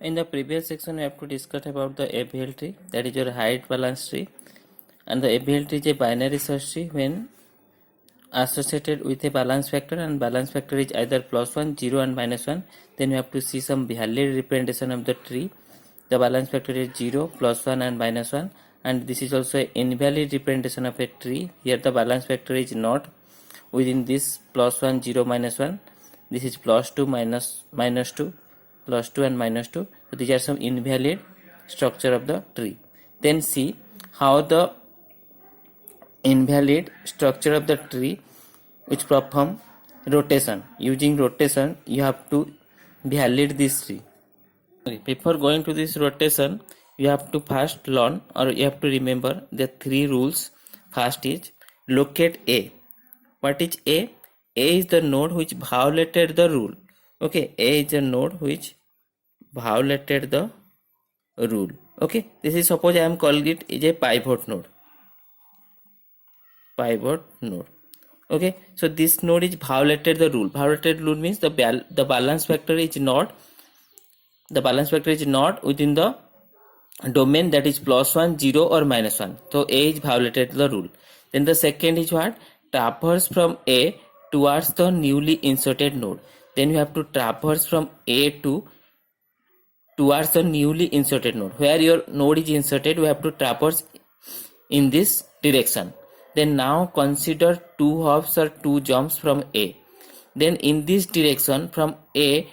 In the previous section, we have to discuss about the ABL tree, that is your height balance tree. And the ABL tree is a binary search tree when associated with a balance factor, and balance factor is either +1, 0 and -1. Then you have to see some valid representation of the tree. The balance factor is 0, +1 and -1, and this is also an invalid representation of a tree. Here the balance factor is not within this +1, 0, -1. This is +2, -2, +2 and -2. So these are some invalid structure of the tree. Then see how the invalid structure of the tree which perform rotation. Using rotation, you have to validate this tree. Okay, before going to this rotation, you have to first learn, or you have to remember the three rules. First is locate A. What is A? A is the node which violated the rule. Okay, A is the node which violated the rule. Okay, this is, suppose I am calling it is a pivot node. Pivot node. Okay, so this node is violated the rule. Violated rule means the balance factor is not within the domain that is +1, 0 or -1. So A is violated the rule. Then the second is what? Traverse from A towards the newly inserted node. Then you have to traverse from A towards the newly inserted node. Where your node is inserted, you have to traverse in this direction. Then now consider 2 hops or 2 jumps from A. Then in this direction from A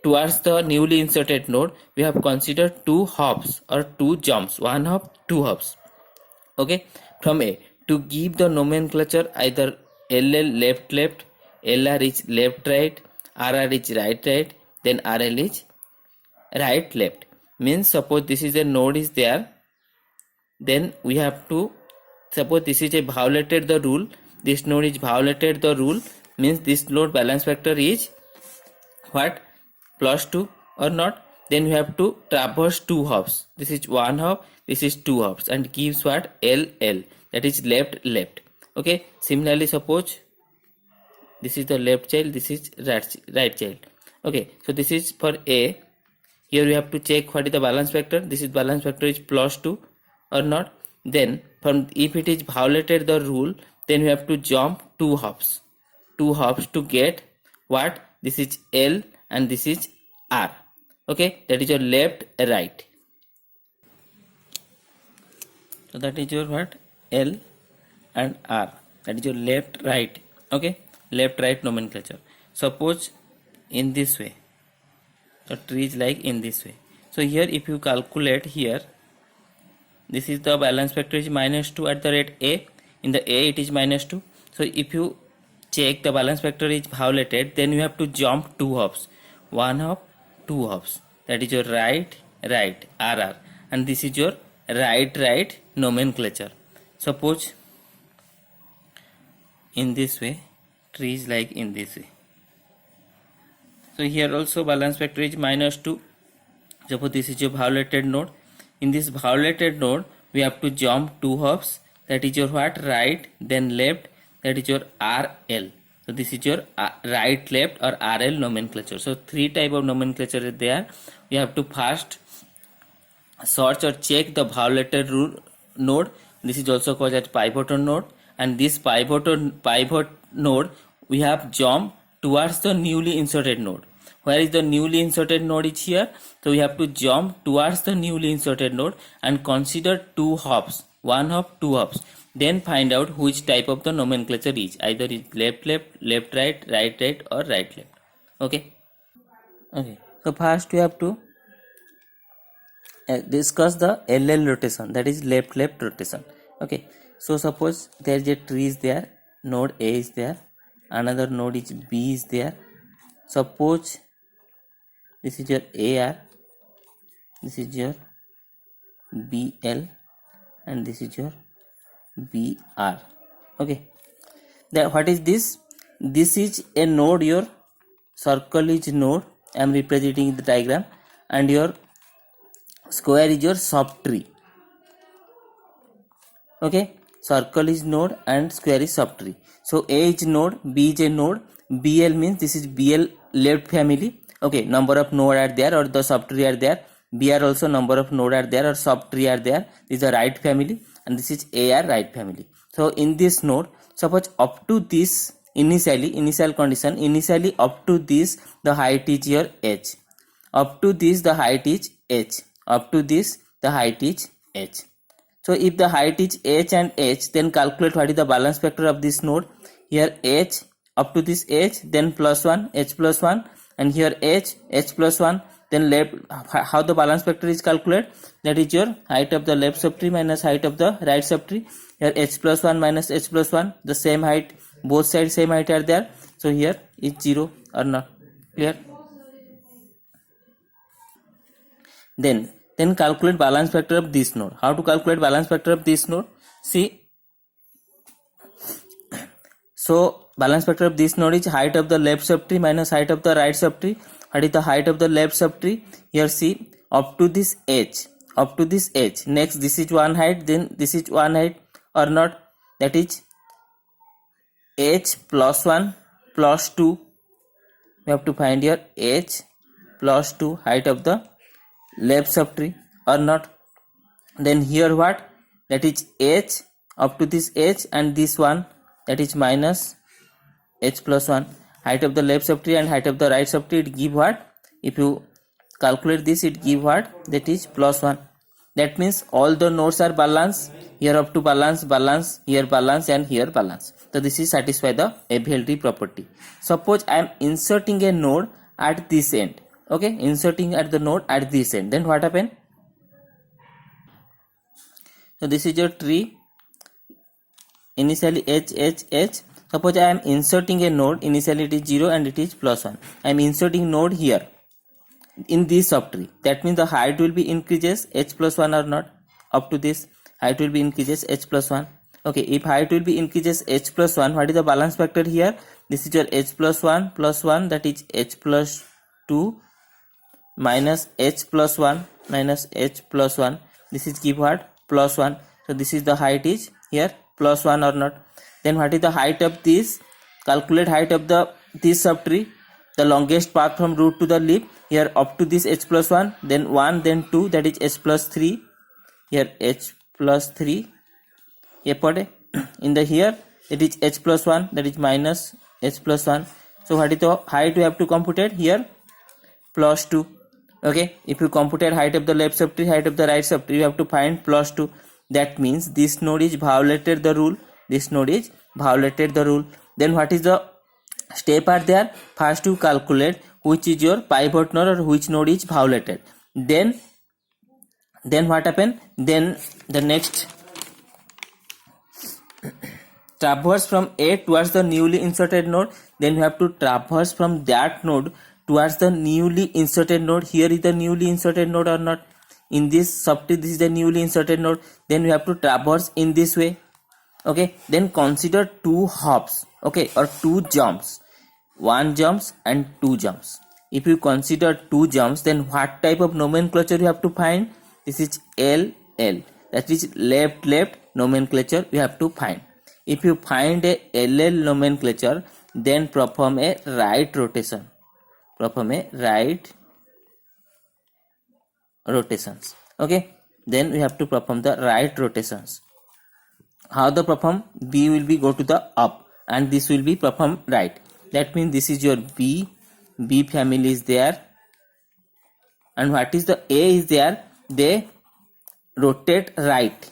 towards the newly inserted node, we have considered 2 hops or 2 jumps, 1 hop, 2 hops. Okay, from A to give the nomenclature either LL left, LR is left, RR is right, then RL is right, left. Means suppose this is a node is there, then we have to suppose this is a violated the rule. This node is violated the rule, means this node balance factor is what? +2 or not. Then you have to traverse 2 hops. This is 1 hop, this is 2 hops, and gives what? LL, that is left. Okay, similarly suppose this is the left child, this is right child. Okay, so this is for A. Here you have to check what is the balance factor. This is balance factor is +2 or not. Then from if it is violated the rule, then you have to jump 2 hops to get what? This is L and this is R. Okay, that is your left, right. So that is your what? L and R. That is your left, right. Okay, left, right nomenclature. Suppose in this way, the tree is like in this way. So here if you calculate here, this is the balance factor is -2 at the rate A. In the A it is -2. So if you check the balance factor is violated, then you have to jump 2 hops, 1 hop, 2 hops. That is your right, RR, and this is your right nomenclature. Suppose in this way, tree is like in this way. So here also balance factor is -2. Suppose this is your violated node. In this violated node, we have to jump 2 hops. That is your what? Right, then left. That is your RL. So this is your right, left or RL nomenclature. So 3 type of nomenclature is there. We have to first search or check the violated node. This is also called as pivot node. And this pivot node, we have jump towards the newly inserted node. Where is the newly inserted node is here? So we have to jump towards the newly inserted node and consider 2 hops, 1 hop, 2 hops. Then find out which type of the nomenclature is. Either it's left, right, or right, left. Okay. So first we have to discuss the LL rotation, that is left rotation. Okay. So suppose there is a tree is there, node A is there, another node is B is there. Suppose this is your AR, this is your BL, and this is your BR. Okay, then what is this? This is a node, your circle is node, I am representing the diagram, and your square is your subtree. Okay, circle is node and square is subtree. So A is node, B is a node, BL means this is BL left family, Okay, number of node are there or the subtree are there. B are also number of node are there or subtree are there. This is the right family and this is A are right family. So in this node, suppose up to this initial condition, initially up to this the height is your h. Up to this the height is h. Up to this the height is h. So if the height is h and h, then calculate what is the balance factor of this node. Here h up to this h, then plus 1, h plus 1, and here h plus 1. Then left, how the balance factor is calculated, that is your height of the left subtree minus height of the right subtree. Here h plus 1 minus h plus 1, the same height, both sides same height are there, so here is 0 or not. Clear? Then calculate balance factor of this node. How to calculate balance factor of this node? See, so balance factor of this node is height of the left subtree minus height of the right subtree. What is the height of the left subtree? Here see, up to this h, up to this h. Next this is one height, then this is one height or not, that is h plus 1 plus 2. We have to find here h plus 2 height of the left subtree or not. Then here what, that is h up to this h and this one, that is minus h plus 1 height of the left subtree and height of the right subtree. It give what, if you calculate this, it give what, that is plus 1. That means all the nodes are balanced. Here up to balance, here balance and here balance. So this is satisfy the FLT property. Suppose I am inserting a node at this end. Okay, inserting at the node at this end, then what happen? So this is your tree, initially h. Suppose I am inserting a node, initially it is 0 and it is plus 1. I am inserting node here in this subtree. That means the height will be increases h plus 1 or not. Up to this height will be increases h plus 1. Okay, if height will be increases h plus 1, what is the balance factor here? This is your h plus 1 plus 1, that is h plus 2 minus h plus 1 minus h plus 1. This is give what, plus 1. So this is the height is here plus 1 or not. Then what is the height of this? Calculate height of the this subtree, the longest path from root to the leaf. Here up to this h plus 1, then 1, then 2, that is h plus 3. Here h plus 3. In the here it is h plus 1, that is minus h plus 1. So what is the height we have to compute it here? Plus 2. Okay, if you compute height of the left subtree, height of the right subtree, you have to find plus 2. That means this node is violated the rule. This node is violated the rule. Then what is the step are there? First to calculate which is your pivot node or which node is violated. Then what happen? Then the next, traverse from A towards the newly inserted node. Then you have to traverse from that node towards the newly inserted node. Here is the newly inserted node or not? In this subtree, this is the newly inserted node. Then we have to traverse in this way. Okay, then consider two hops, okay, or two jumps, one jumps and two jumps. If you consider two jumps, then what type of nomenclature you have to find? This is LL, that is left nomenclature we have to find. If you find a LL nomenclature, then perform a right rotation. Okay, then we have to perform the right rotations. How the perform? B will be go to the up and this will be perform right. That means this is your B family is there, and what is the A is there, they rotate right.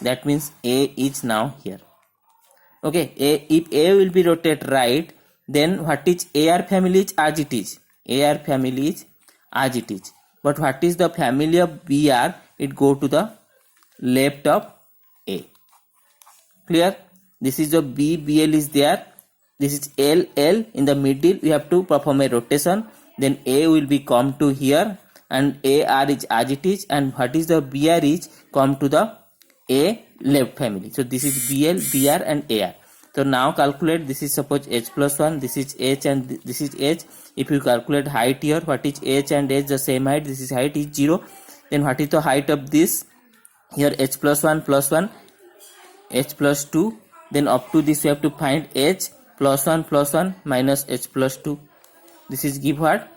That means A is now here. Okay, if A will be rotate right, then what is AR family is as it is. AR family is as it is. But what is the family of BR? It go to the left of A. Clear? This is the BL is there. This is LL in the middle. We have to perform a rotation. Then A will be come to here and AR is as it is. And what is the BR is come to the A left family. So this is BL, BR and AR. So now calculate, this is suppose H plus 1, this is H and this is H. If you calculate height here, what is H and H the same height, this is height is 0. Then what is the height of this? Here H plus 1, H plus 2. Then up to this we have to find H plus 1 minus H plus 2. This is give what?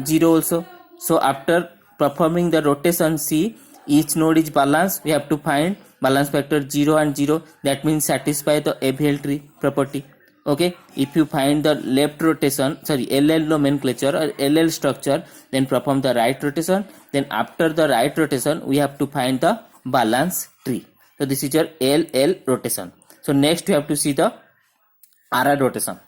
0 also. So after performing the rotation C, each node is balanced. We have to find balance factor 0 and 0. That means satisfy the AVL tree property. Okay, if you find the left rotation, sorry, LL nomenclature or LL structure, then perform the right rotation. Then after the right rotation, we have to find the balance tree. So this is your LL rotation. So next we have to see the RR rotation.